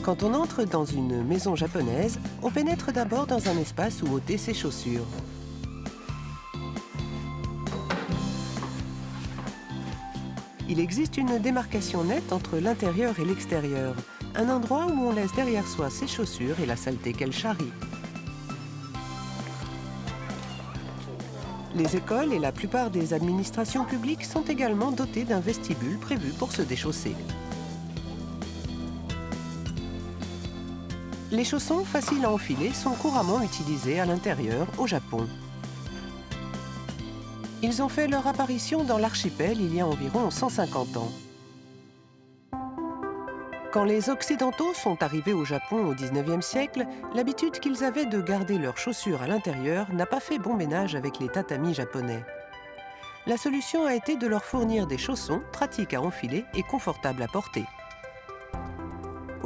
Quand on entre dans une maison japonaise, on pénètre d'abord dans un espace où ôter ses chaussures. Il existe une démarcation nette entre l'intérieur et l'extérieur, un endroit où on laisse derrière soi ses chaussures et la saleté qu'elles charrient. Les écoles et la plupart des administrations publiques sont également dotées d'un vestibule prévu pour se déchausser. Les chaussons faciles à enfiler sont couramment utilisés à l'intérieur au Japon. Ils ont fait leur apparition dans l'archipel il y a environ 150 ans. Quand les Occidentaux sont arrivés au Japon au XIXe siècle, l'habitude qu'ils avaient de garder leurs chaussures à l'intérieur n'a pas fait bon ménage avec les tatamis japonais. La solution a été de leur fournir des chaussons pratiques à enfiler et confortables à porter.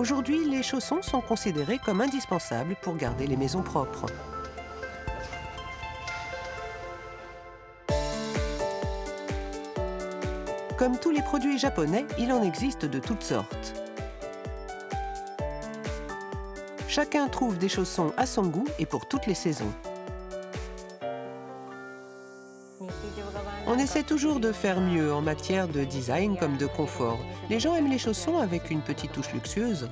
Aujourd'hui, les chaussons sont considérés comme indispensables pour garder les maisons propres. Comme tous les produits japonais, il en existe de toutes sortes. Chacun trouve des chaussons à son goût et pour toutes les saisons. On essaie toujours de faire mieux en matière de design comme de confort. Les gens aiment les chaussons avec une petite touche luxueuse.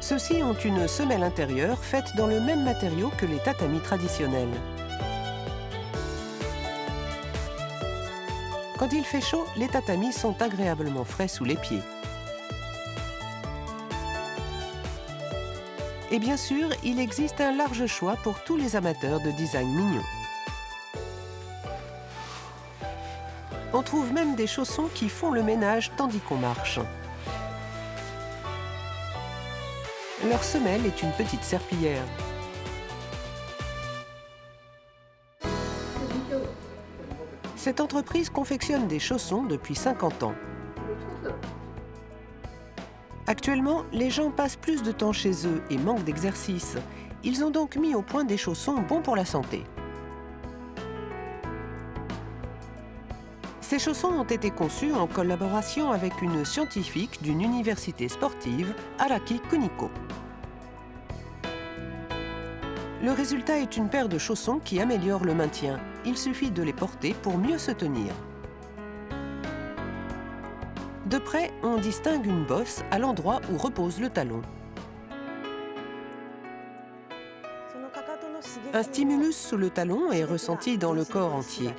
Ceux-ci ont une semelle intérieure faite dans le même matériau que les tatamis traditionnels. Quand il fait chaud, les tatamis sont agréablement frais sous les pieds. Et bien sûr, il existe un large choix pour tous les amateurs de design mignon. On trouve même des chaussons qui font le ménage tandis qu'on marche. Leur semelle est une petite serpillière. Cette entreprise confectionne des chaussons depuis 50 ans. Actuellement, les gens passent plus de temps chez eux et manquent d'exercice. Ils ont donc mis au point des chaussons bons pour la santé. Ces chaussons ont été conçus en collaboration avec une scientifique d'une université sportive, Araki Kuniko. Le résultat est une paire de chaussons qui améliore le maintien. Il suffit de les porter pour mieux se tenir. De près, on distingue une bosse à l'endroit où repose le talon. Un stimulus sous le talon est ressenti dans le corps entier.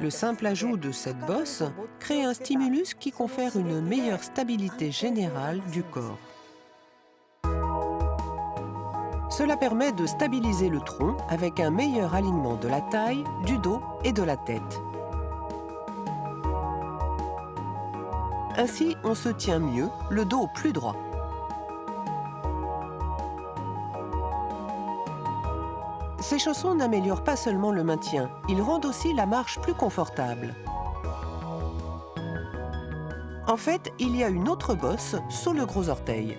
Le simple ajout de cette bosse crée un stimulus qui confère une meilleure stabilité générale du corps. Cela permet de stabiliser le tronc avec un meilleur alignement de la taille, du dos et de la tête. Ainsi, on se tient mieux, le dos plus droit. Ces chaussons n'améliorent pas seulement le maintien, ils rendent aussi la marche plus confortable. En fait, il y a une autre bosse sous le gros orteil.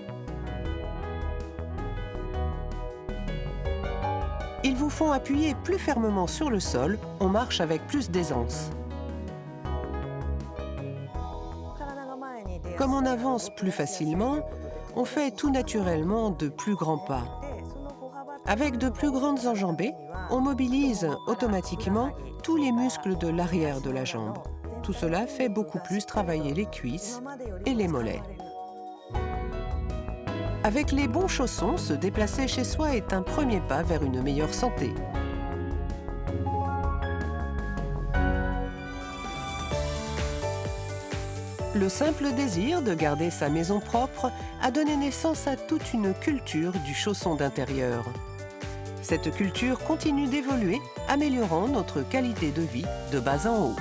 Ils vous font appuyer plus fermement sur le sol, on marche avec plus d'aisance. Comme on avance plus facilement, on fait tout naturellement de plus grands pas. Avec de plus grandes enjambées, on mobilise automatiquement tous les muscles de l'arrière de la jambe. Tout cela fait beaucoup plus travailler les cuisses et les mollets. Avec les bons chaussons, se déplacer chez soi est un premier pas vers une meilleure santé. Le simple désir de garder sa maison propre a donné naissance à toute une culture du chausson d'intérieur. Cette culture continue d'évoluer, améliorant notre qualité de vie de bas en haut.